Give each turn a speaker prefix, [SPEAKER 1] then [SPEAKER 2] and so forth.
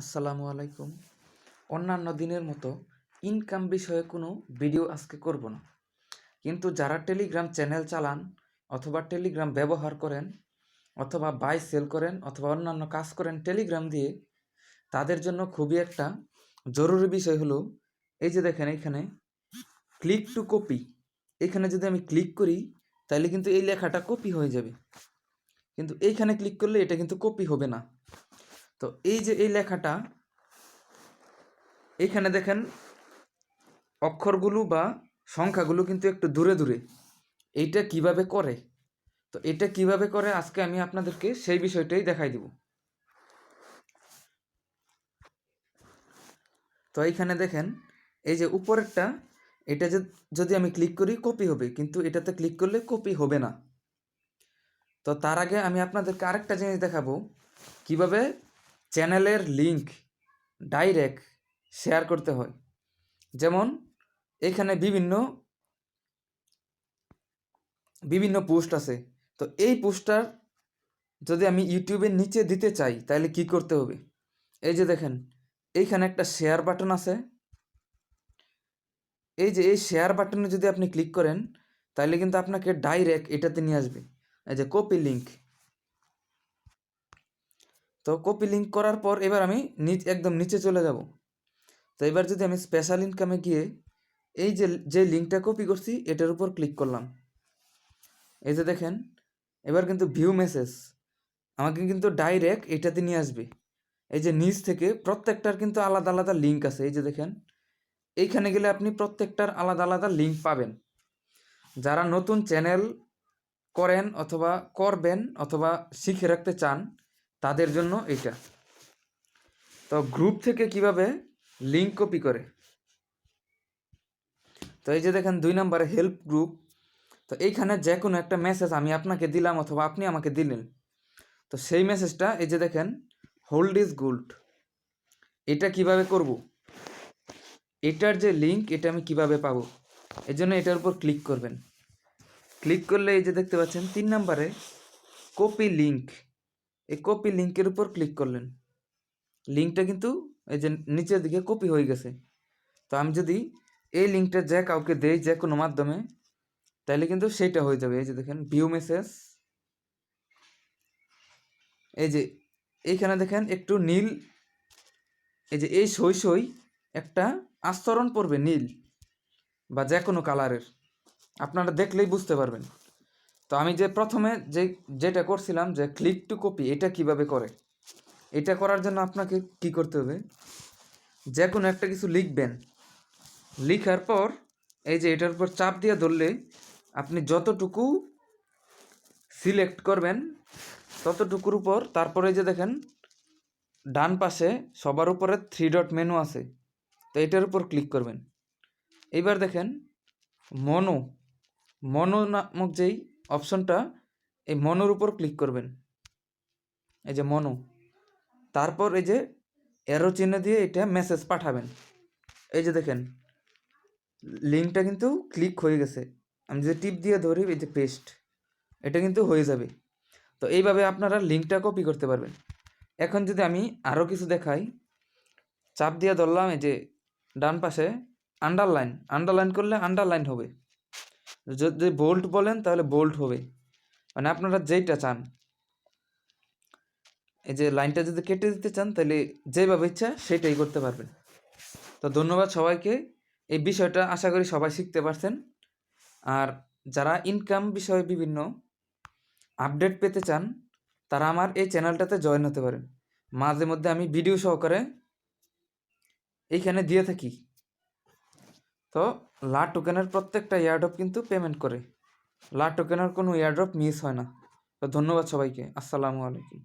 [SPEAKER 1] আসসালামু আলাইকুম। অন্যান্য দিনের মতো ইনকাম বিষয়ে কোনো ভিডিও আজকে করব না। কিন্তু যারা টেলিগ্রাম চ্যানেল চালান অথবা টেলিগ্রাম ব্যবহার করেন অথবা বাই সেল করেন অথবা অন্যান্য কাজ করেন টেলিগ্রাম দিয়ে, তাদের জন্য খুবই একটা জরুরি বিষয় হলো এই যে দেখেন এইখানে ক্লিক টু কপি। এখানে যদি আমি ক্লিক করি তাহলে কিন্তু এই লেখাটা কপি হয়ে যাবে, কিন্তু এইখানে ক্লিক করলে এটা কিন্তু কপি হবে না। তো এই যে এই লেখাটা এইখানে দেখেন অক্ষরগুলো বা সংখ্যাগুলো কিন্তু একটু দূরে দূরে। এইটা কিভাবে করে, তো এটা কিভাবে করে আজকে আমি আপনাদেরকে সেই বিষয়টাই দেখাই দিব। তো এইখানে দেখেন এই যে উপরেরটা, এটা যদি আমি ক্লিক করি কপি হবে, কিন্তু এটাতে ক্লিক করলে কপি হবে না। তো তার আগে আমি আপনাদেরকে আরেকটা জিনিস দেখাবো কিভাবে চ্যানেলের লিংক ডাইরেক্ট শেয়ার করতে হয়। যেমন এখানে বিভিন্ন পোস্ট আছে, তো এই পোস্টটার যদি আমি ইউটিউবের নিচে দিতে চাই তাহলে কি করতে হবে। এই যে দেখেন এইখানে একটা শেয়ার বাটন আছে, এই যে এই শেয়ার বাটনে যদি আপনি ক্লিক করেন তাহলে কিন্তু আপনাকে ডাইরেক্ট এটাতে নিয়ে আসবে, এই যে কপি লিঙ্ক। তো কপি লিঙ্ক করার পর এবার আমি একদম নিচে চলে যাব। তো এবার যদি আমি স্পেশাল ইনকামে গিয়ে এই যে লিঙ্কটা কপি করছি এটার উপর ক্লিক করলাম, এই যে দেখেন এবার কিন্তু ভিউ মেসেজ আমাকে কিন্তু ডাইরেক্ট এটাতে নিয়ে আসবে। এই যে নিচ থেকে প্রত্যেকটার কিন্তু আলাদা আলাদা লিঙ্ক আছে, এই যে দেখেন এইখানে গেলে আপনি প্রত্যেকটার আলাদা আলাদা লিঙ্ক পাবেন। যারা নতুন চ্যানেল করেন অথবা করবেন অথবা শিখে রাখতে চান তাদের জন্য এটা। তো গ্রুপ থেকে কিভাবে লিঙ্ক কপি করে, তো এই যে দেখেন 2 নম্বরে হেল্প গ্রুপ। তো এইখানে যে কোনো একটা মেসেজ আমি আপনাকে দিলাম অথবা আপনি আমাকে দিলেন, তো সেই মেসেজটা এই যে দেখেন হোল্ড ইজ গোল্ড, এটা কিভাবে করব, এটার যে লিঙ্ক এটা আমি কিভাবে পাবো, এই জন্য এটার উপর ক্লিক করবেন। ক্লিক করলে এই যে দেখতে পাচ্ছেন 3 নম্বরে কপি লিঙ্ক, এই কপি লিঙ্কের উপর ক্লিক করলেন। লিঙ্কটা কিন্তু এই যে নিচের দিকে কপি হয়ে গেছে। তো আমি যদি এই লিঙ্কটা যে কাউকে দেই যে কোনো মাধ্যমে তাহলে কিন্তু সেইটা হয়ে যাবে। এই যে দেখেন ভিউ মেসেজ, এই যে এইখানে দেখেন একটু নীল, এই যে এই সই একটা আস্তরণ পড়বে নীল বা যে কোনো কালারের, আপনারা দেখলেই বুঝতে পারবেন। তো আমি যে প্রথমে যেটা করছিলাম যে ক্লিক টু কপি, এটা কিভাবে করে, এটা করার জন্য আপনাকে কি করতে হবে, যে কোনো একটা কিছু লিখবেন, লিখার পর এই যে এটার উপর চাপ দিয়ে ধরলে আপনি যতটুকু সিলেক্ট করবেন ততটুকুর উপর, তারপরে যে দেখেন ডান পাশে সবার উপরে 3 ডট মেনু আছে, তো এটার উপর ক্লিক করবেন। এইবার দেখেন মনো নামক যেই অপশনটা, এই মনোর উপর ক্লিক করবেন, এই যে মনো, তারপর এই যে অ্যারো চিহ্ন দিয়ে এটা মেসেজ পাঠাবেন। এই যে দেখেন লিঙ্কটা কিন্তু ক্লিক হয়ে গেছে, আমি যে টিপ দিয়ে ধরি এই যে পেস্ট, এটা কিন্তু হয়ে যাবে। তো এইভাবে আপনারা লিঙ্কটা কপি করতে পারবেন। এখন যদি আমি আরও কিছু দেখাই, চাপ দিয়ে ধরলাম, এই যে ডান পাশে আন্ডারলাইন করলে আন্ডারলাইন হবে, যদি বোল্ট বলেন তাহলে বোল্ট হবে, মানে আপনারা যেইটা চান। এই যে লাইনটা যদি কেটে দিতে চান তাহলে যেভাবে ইচ্ছা সেটাই করতে পারবেন। তো ধন্যবাদ সবাইকে, এই বিষয়টা আশা করি সবাই শিখতে পারছেন। আর যারা ইনকাম বিষয়ে বিভিন্ন আপডেট পেতে চান তারা আমার এই চ্যানেলটাতে জয়েন হতে পারেন। মাঝে মধ্যে আমি ভিডিও সহকারে এইখানে দিয়ে থাকি। তো লা টোকেনের প্রত্যেকটা এয়ারড্রপ কিন্তু পেমেন্ট করে, লা টোকেনের কোনো এয়ারড্রপ মিস হয় না। তো ধন্যবাদ সবাইকে, আসসালামু আলাইকুম।